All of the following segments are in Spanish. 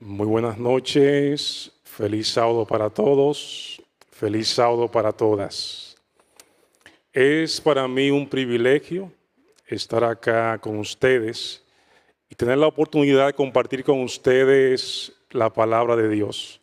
Muy buenas noches, feliz sábado para todos, feliz sábado para todas. Es para mí un privilegio estar acá con ustedes y tener la oportunidad de compartir con ustedes la palabra de Dios.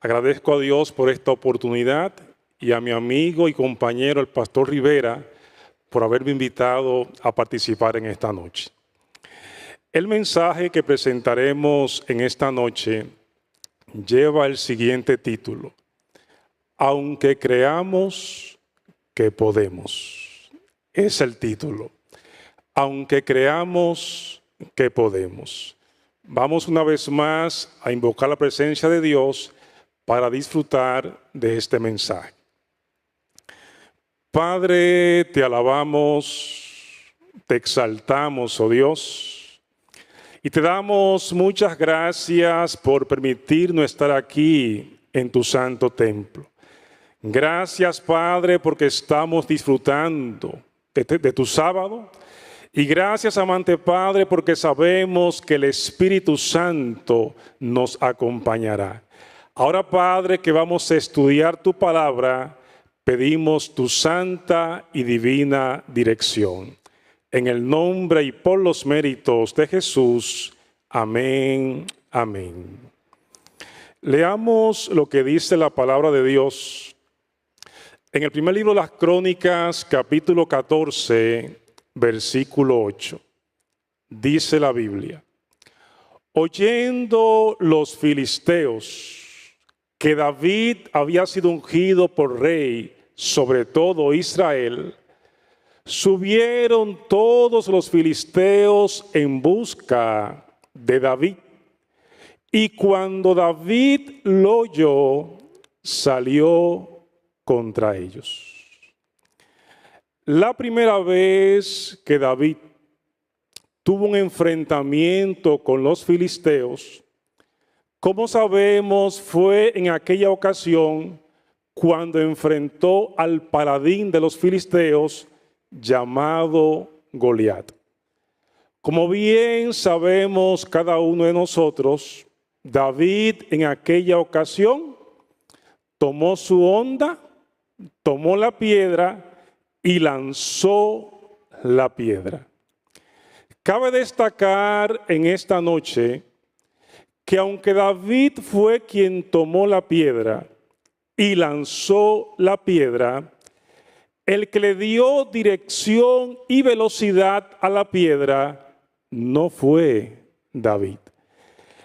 Agradezco a Dios por esta oportunidad y a mi amigo y compañero, el pastor Rivera, por haberme invitado a participar en esta noche. El mensaje que presentaremos en esta noche lleva el siguiente título: Aunque creamos que podemos. Es el título. Aunque creamos que podemos. Vamos una vez más a invocar la presencia de Dios para disfrutar de este mensaje. Padre, te alabamos, te exaltamos, oh Dios. Y te damos muchas gracias por permitirnos estar aquí en tu santo templo. Gracias, Padre, porque estamos disfrutando de tu sábado. Y gracias, amante Padre, porque sabemos que el Espíritu Santo nos acompañará. Ahora, Padre, que vamos a estudiar tu palabra, pedimos tu santa y divina dirección. En el nombre y por los méritos de Jesús. Amén, amén. Leamos lo que dice la palabra de Dios. En el primer libro de las Crónicas, capítulo 14, versículo 8. Dice la Biblia: oyendo los filisteos que David había sido ungido por rey sobre todo Israel, subieron todos los filisteos en busca de David. Y cuando David lo oyó, salió contra ellos. La primera vez que David tuvo un enfrentamiento con los filisteos, como sabemos, fue en aquella ocasión cuando enfrentó al paladín de los filisteos, llamado Goliat. Como bien sabemos cada uno de nosotros, David en aquella ocasión tomó su honda, tomó la piedra y lanzó la piedra. Cabe destacar en esta noche que aunque David fue quien tomó la piedra y lanzó la piedra, el que le dio dirección y velocidad a la piedra no fue David.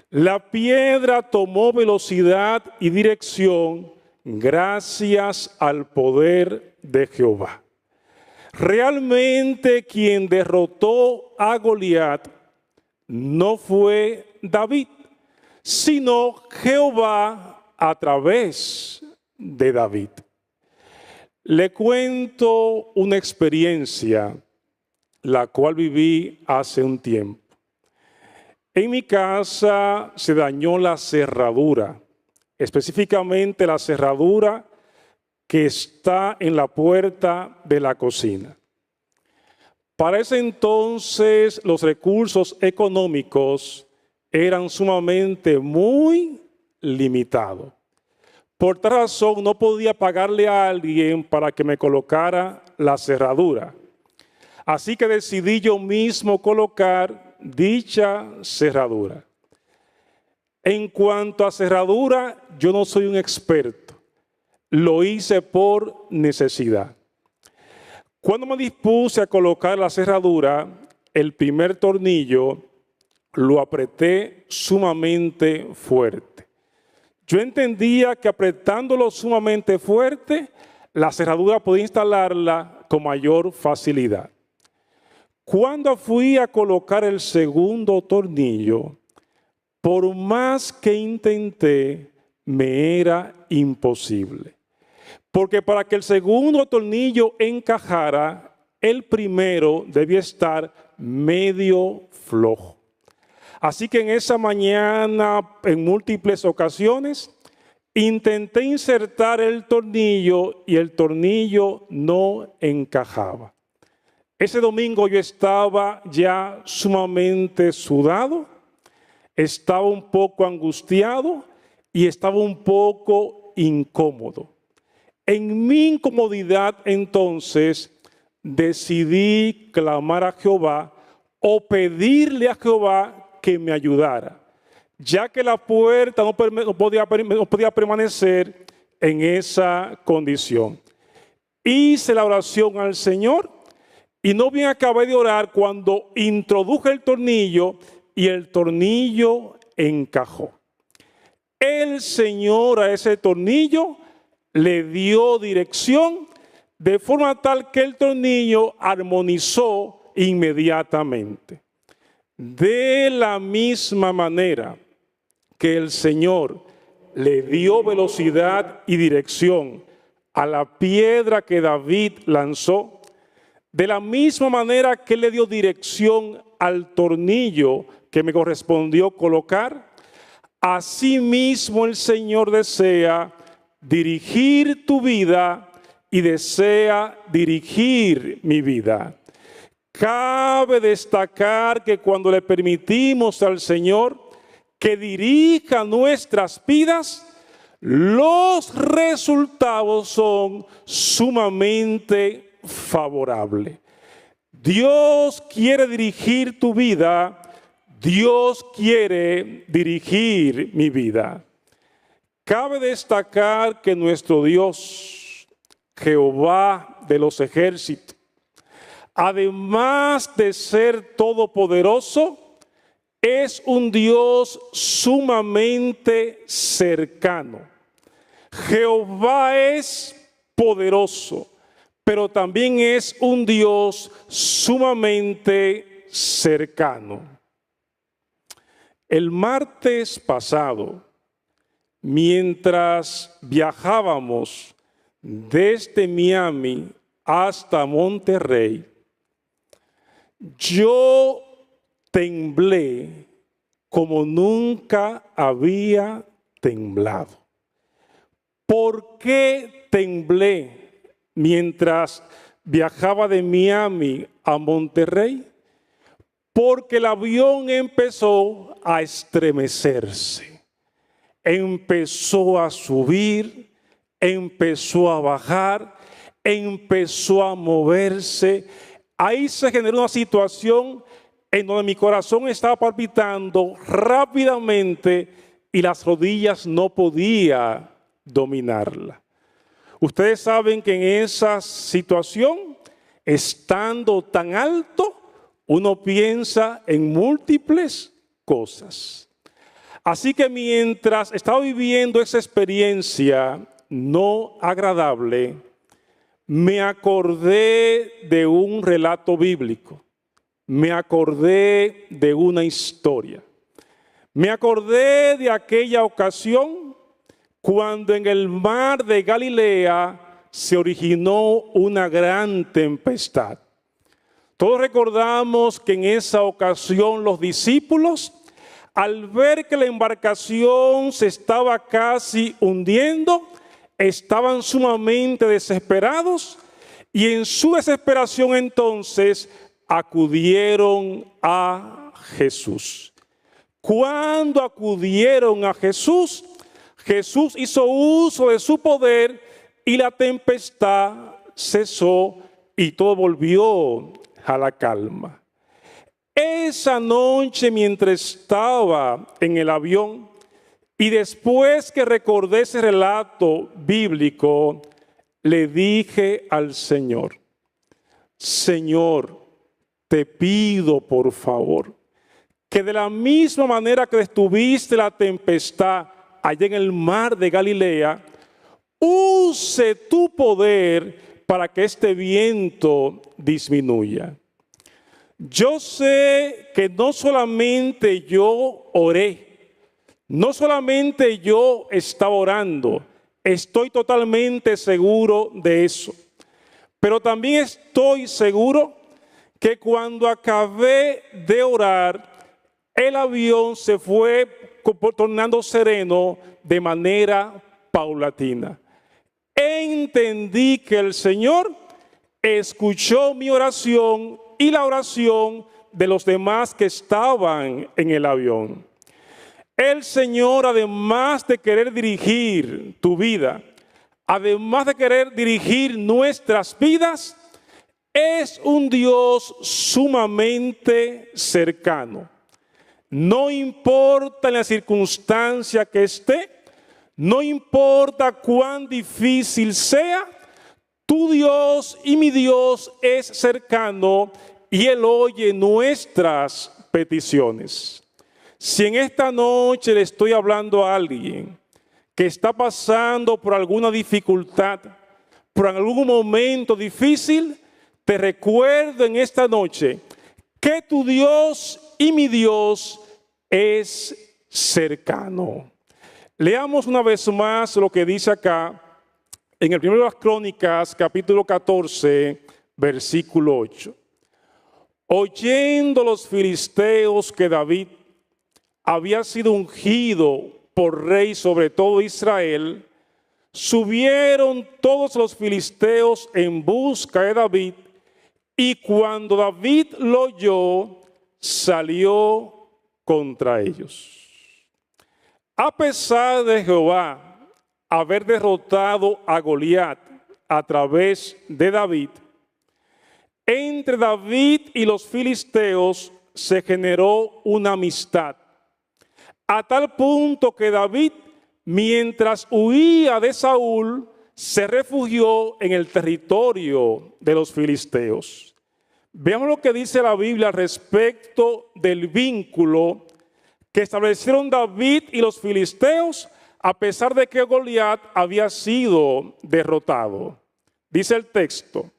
La piedra tomó velocidad y dirección gracias al poder de Jehová. Realmente quien derrotó a Goliat no fue David, sino Jehová a través de David. Le cuento una experiencia la cual viví hace un tiempo. En mi casa se dañó la cerradura, específicamente la cerradura que está en la puerta de la cocina. Para ese entonces los recursos económicos eran sumamente muy limitados. Por tal razón no podía pagarle a alguien para que me colocara la cerradura. Así que decidí yo mismo colocar dicha cerradura. En cuanto a cerradura, yo no soy un experto. Lo hice por necesidad. Cuando me dispuse a colocar la cerradura, el primer tornillo lo apreté sumamente fuerte. Yo entendía que apretándolo sumamente fuerte, la cerradura podía instalarla con mayor facilidad. Cuando fui a colocar el segundo tornillo, por más que intenté, me era imposible. Porque para que el segundo tornillo encajara, el primero debía estar medio flojo. Así que en esa mañana, en múltiples ocasiones, intenté insertar el tornillo y el tornillo no encajaba. Ese domingo yo estaba ya sumamente sudado Estaba un poco angustiado y estaba un poco incómodo. En mi incomodidad, entonces, decidí clamar a Jehová o pedirle a Jehová que me ayudara, ya que la puerta no podía permanecer en esa condición. Hice la oración al Señor y no bien acabé de orar cuando introduje el tornillo y el tornillo encajó. El Señor a ese tornillo le dio dirección de forma tal que el tornillo armonizó inmediatamente. De la misma manera que el Señor le dio velocidad y dirección a la piedra que David lanzó, de la misma manera que le dio dirección al tornillo que me correspondió colocar, asimismo el Señor desea dirigir tu vida y desea dirigir mi vida. Cabe destacar que cuando le permitimos al Señor que dirija nuestras vidas, los resultados son sumamente favorables. Dios quiere dirigir tu vida, Dios quiere dirigir mi vida. Cabe destacar que nuestro Dios, Jehová de los ejércitos, además de ser todopoderoso, es un Dios sumamente cercano. Jehová es poderoso, pero también es un Dios sumamente cercano. El martes pasado, mientras viajábamos desde Miami hasta Monterrey, yo temblé como nunca había temblado. ¿Por qué temblé mientras viajaba de Miami a Monterrey? Porque el avión empezó a estremecerse, empezó a subir, empezó a bajar, empezó a moverse. Ahí se generó una situación en donde mi corazón estaba palpitando rápidamente y las rodillas no podía dominarla. Ustedes saben que en esa situación, estando tan alto, uno piensa en múltiples cosas. Así que mientras estaba viviendo esa experiencia no agradable, me acordé de un relato bíblico. Me acordé de una historia. Me acordé de aquella ocasión cuando en el mar de Galilea se originó una gran tempestad. Todos recordamos que en esa ocasión los discípulos, al ver que la embarcación se estaba casi hundiendo, estaban sumamente desesperados y en su desesperación entonces acudieron a Jesús. Cuando acudieron a Jesús, Jesús hizo uso de su poder y la tempestad cesó y todo volvió a la calma. Esa noche, mientras estaba en el avión y después que recordé ese relato bíblico, le dije al Señor: Señor, te pido por favor que de la misma manera que detuviste la tempestad allá en el mar de Galilea, use tu poder para que este viento disminuya. Yo sé que no solamente yo oré, no solamente yo estaba orando, estoy totalmente seguro de eso, pero también estoy seguro que cuando acabé de orar, el avión se fue tornando sereno de manera paulatina. Entendí que el Señor escuchó mi oración y la oración de los demás que estaban en el avión. el Señor, además de querer dirigir tu vida, además de querer dirigir nuestras vidas, es un Dios sumamente cercano. No importa en la circunstancia que esté, no importa cuán difícil sea, tu Dios y mi Dios es cercano y Él oye nuestras peticiones. Si en esta noche le estoy hablando a alguien que está pasando por alguna dificultad, por algún momento difícil, te recuerdo en esta noche que tu Dios y mi Dios es cercano. Leamos una vez más lo que dice acá en el primero de las Crónicas, capítulo 14, versículo 8. Oyendo los filisteos que David había sido ungido por rey sobre todo Israel, subieron todos los filisteos en busca de David, y cuando David lo oyó, salió contra ellos. A pesar de Jehová haber derrotado a Goliat a través de David, entre David y los filisteos se generó una amistad, a tal punto que David, mientras huía de Saúl, se refugió en el territorio de los filisteos. Veamos lo que dice la Biblia respecto del vínculo que establecieron David y los filisteos, a pesar de que Goliat había sido derrotado. Dice el texto: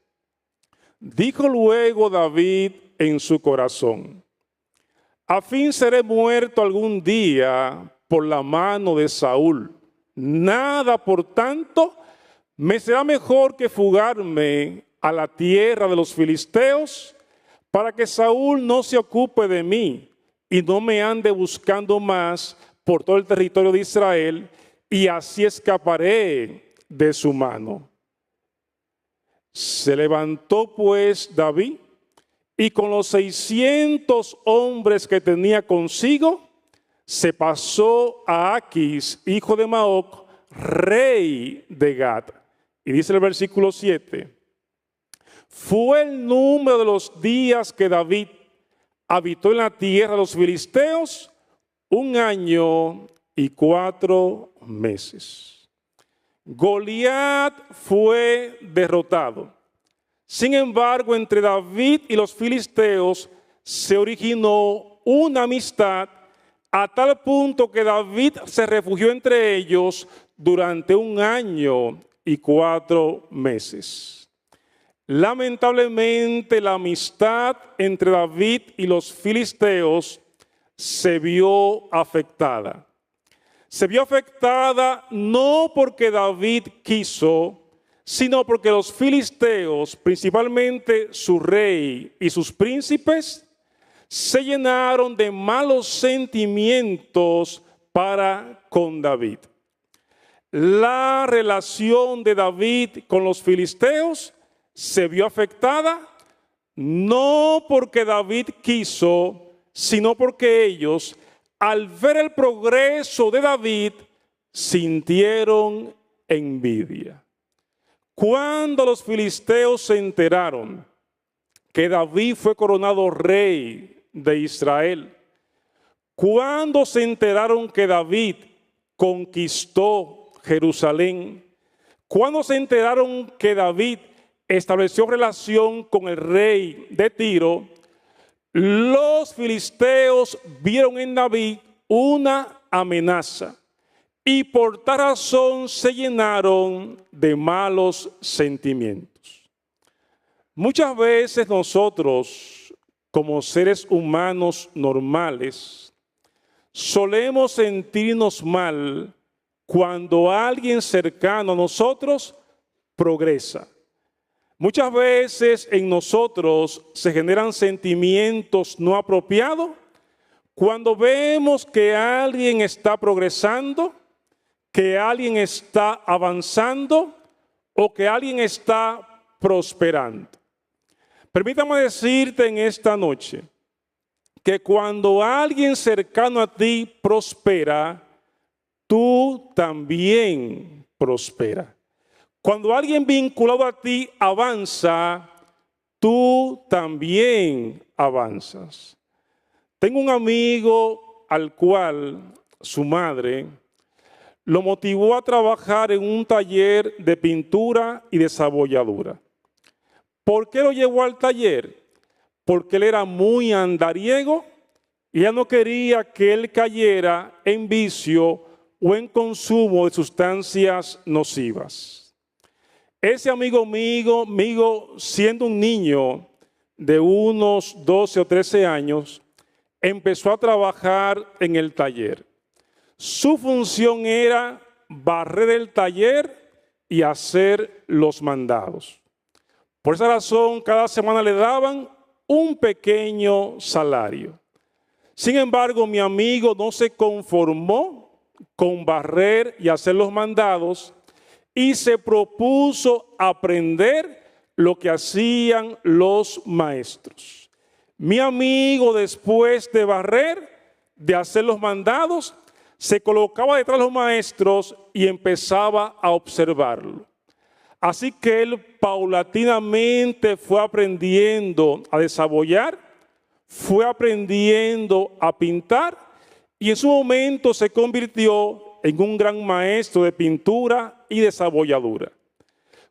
dijo luego David en su corazón: a fin seré muerto algún día por la mano de Saúl. Nada, por tanto, me será mejor que fugarme a la tierra de los filisteos, para que Saúl no se ocupe de mí y no me ande buscando más por todo el territorio de Israel, y así escaparé de su mano. Se levantó pues David, y con los 600 hombres que tenía consigo, se pasó a Aquis, hijo de Maoc, rey de Gad. Y dice el versículo 7, fue el número de los días que David habitó en la tierra de los filisteos 1 año y 4 meses. Goliat fue derrotado. Sin embargo, entre David y los filisteos se originó una amistad, a tal punto que David se refugió entre ellos durante 1 año y 4 meses. Lamentablemente, la amistad entre David y los filisteos se vio afectada. Se vio afectada no porque David quiso, sino porque los filisteos, principalmente su rey y sus príncipes, se llenaron de malos sentimientos para con David. La relación de David con los filisteos se vio afectada no porque David quiso, sino porque ellos, al ver el progreso de David, sintieron envidia. Cuando los filisteos se enteraron que David fue coronado rey de Israel, cuando se enteraron que David conquistó Jerusalén, cuando se enteraron que David estableció relación con el rey de Tiro, los filisteos vieron en David una amenaza y por tal razón se llenaron de malos sentimientos. Muchas veces nosotros, como seres humanos normales, solemos sentirnos mal cuando alguien cercano a nosotros progresa. Muchas veces en nosotros se generan sentimientos no apropiados cuando vemos que alguien está progresando, que alguien está avanzando o que alguien está prosperando. Permítame decirte en esta noche que cuando alguien cercano a ti prospera, tú también prospera. Cuando alguien vinculado a ti avanza, tú también avanzas. Tengo un amigo al cual su madre lo motivó a trabajar en un taller de pintura y desabolladura. ¿Por qué lo llevó al taller? Porque él era muy andariego y ella no quería que él cayera en vicio o en consumo de sustancias nocivas. Ese amigo mío, siendo un niño de unos 12 o 13 años, empezó a trabajar en el taller. Su función era barrer el taller y hacer los mandados. Por esa razón, cada semana le daban un pequeño salario. Sin embargo, mi amigo no se conformó con barrer y hacer los mandados y se propuso aprender lo que hacían los maestros. Mi amigo, después de barrer, de hacer los mandados, se colocaba detrás de los maestros y empezaba a observarlo. Así que él paulatinamente fue aprendiendo a desabollar, fue aprendiendo a pintar y en su momento se convirtió en un gran maestro de pintura y desabolladura.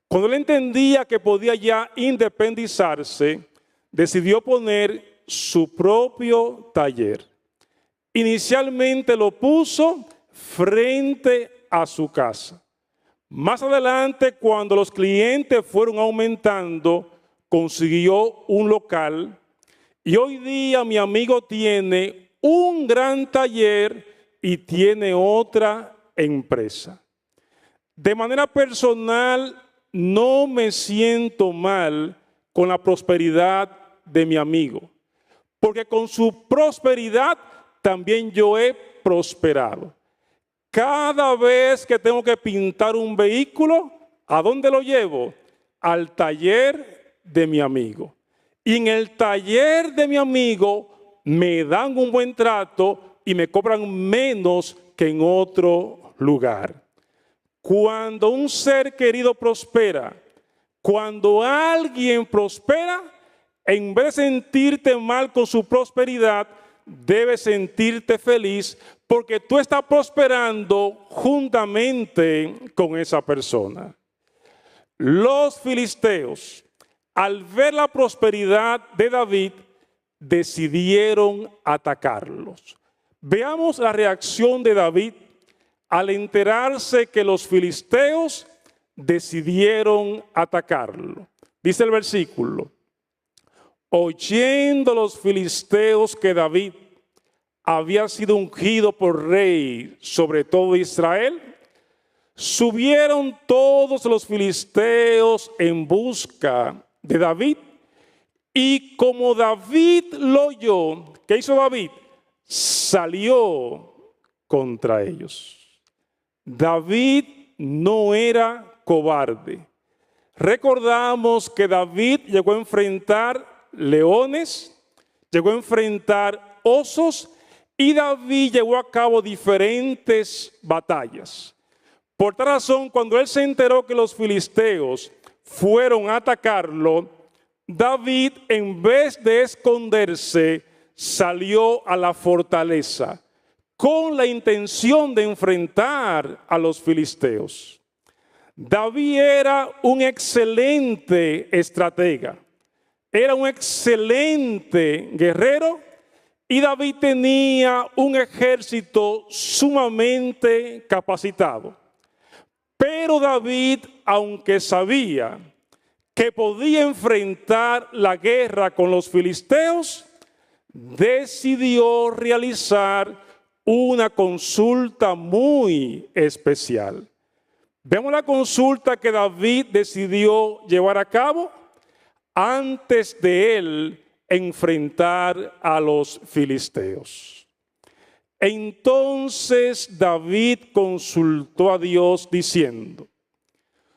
Cuando él entendía que podía ya independizarse, decidió poner su propio taller. Inicialmente lo puso frente a su casa. Más adelante, cuando los clientes fueron aumentando, consiguió un local y hoy día mi amigo tiene un gran taller y tiene otra empresa. De manera personal, no me siento mal con la prosperidad de mi amigo, porque con su prosperidad también yo he prosperado. Cada vez que tengo que pintar un vehículo, ¿a dónde lo llevo? Al taller de mi amigo. Y en el taller de mi amigo me dan un buen trato y me cobran menos que en otro lugar. Cuando un ser querido prospera, cuando alguien prospera, en vez de sentirte mal con su prosperidad, debes sentirte feliz porque tú estás prosperando juntamente con esa persona. Los filisteos, al ver la prosperidad de David, decidieron atacarlos. Veamos la reacción de David al enterarse que los filisteos decidieron atacarlo. Dice el versículo: oyendo los filisteos que David había sido ungido por rey sobre todo Israel, subieron todos los filisteos en busca de David. Y como David lo oyó, ¿qué hizo David? Salió contra ellos. David no era cobarde. Recordamos que David llegó a enfrentar leones, llegó a enfrentar osos y David llevó a cabo diferentes batallas. Por tal razón, cuando él se enteró que los filisteos fueron a atacarlo, David, en vez de esconderse, salió a la fortaleza con la intención de enfrentar a los filisteos. David era un excelente estratega, era un excelente guerrero y David tenía un ejército sumamente capacitado. Pero David, aunque sabía que podía enfrentar la guerra con los filisteos, decidió realizar una consulta muy especial. Vemos la consulta que David decidió llevar a cabo antes de él enfrentar a los filisteos. Entonces David consultó a Dios diciendo: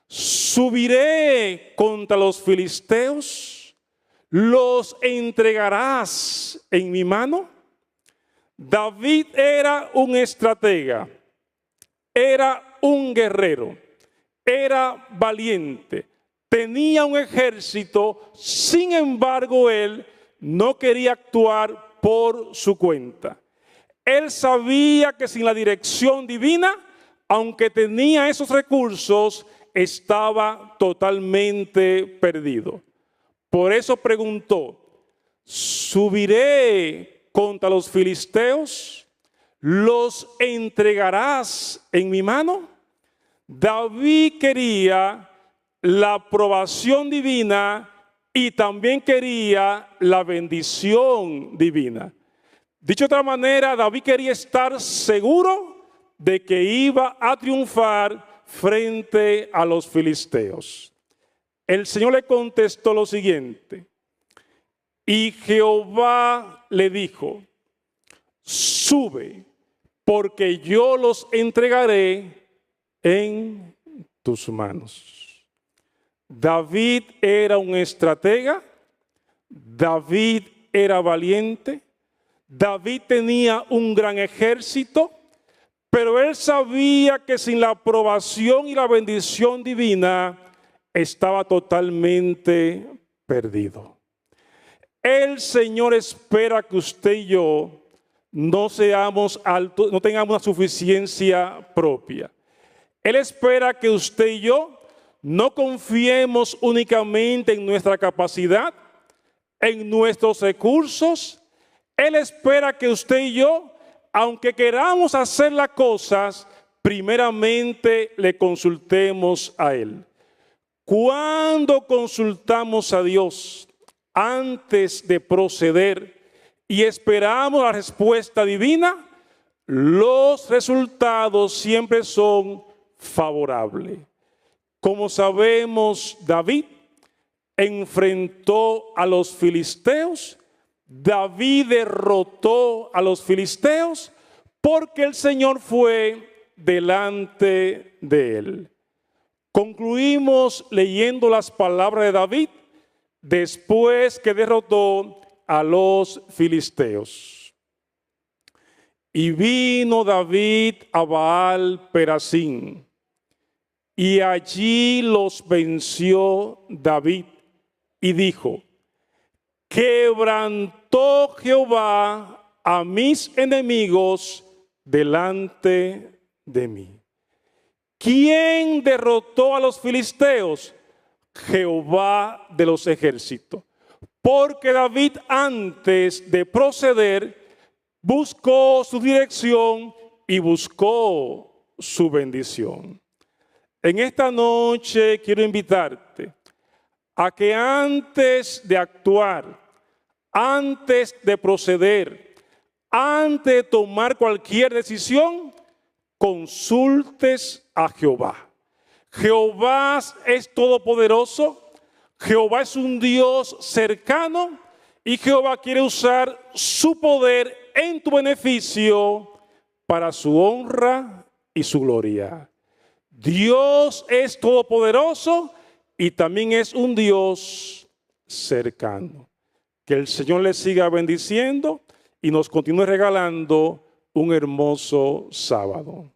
¿subiré contra los filisteos? ¿los entregarás en mi mano? David era un estratega, era un guerrero, era valiente, tenía un ejército, sin embargo él no quería actuar por su cuenta. Él sabía que sin la dirección divina, aunque tenía esos recursos, estaba totalmente perdido. Por eso preguntó, ¿subiré contra los filisteos? ¿Los entregarás en mi mano? David quería la aprobación divina y también quería la bendición divina. Dicho de otra manera, David quería estar seguro de que iba a triunfar frente a los filisteos. El Señor le contestó lo siguiente: y Jehová le dijo, sube, porque yo los entregaré en tus manos. David era un estratega, David era valiente, David tenía un gran ejército, pero él sabía que sin la aprobación y la bendición divina estaba totalmente perdido. El Señor espera que usted y yo no seamos altos, no tengamos una suficiencia propia. Él espera que usted y yo no confiemos únicamente en nuestra capacidad, en nuestros recursos. Él espera que usted y yo, aunque queramos hacer las cosas, primeramente le consultemos a Él. Cuando consultamos a Dios antes de proceder y esperamos la respuesta divina, los resultados siempre son favorables. Como sabemos, David enfrentó a los filisteos. David derrotó a los filisteos porque el Señor fue delante de él. Concluimos leyendo las palabras de David después que derrotó a los filisteos. Y vino David a Baal Perasín, y allí los venció David, y dijo, quebrantó Jehová a mis enemigos delante de mí. ¿Quién derrotó a los filisteos? Jehová de los ejércitos. Porque David, antes de proceder, buscó su dirección y buscó su bendición. En esta noche quiero invitarte a que antes de actuar, antes de proceder, antes de tomar cualquier decisión, consultes a Jehová. Jehová es todopoderoso, Jehová es un Dios cercano y Jehová quiere usar su poder en tu beneficio para su honra y su gloria. Dios es todopoderoso y también es un Dios cercano. Que el Señor les siga bendiciendo y nos continúe regalando un hermoso sábado.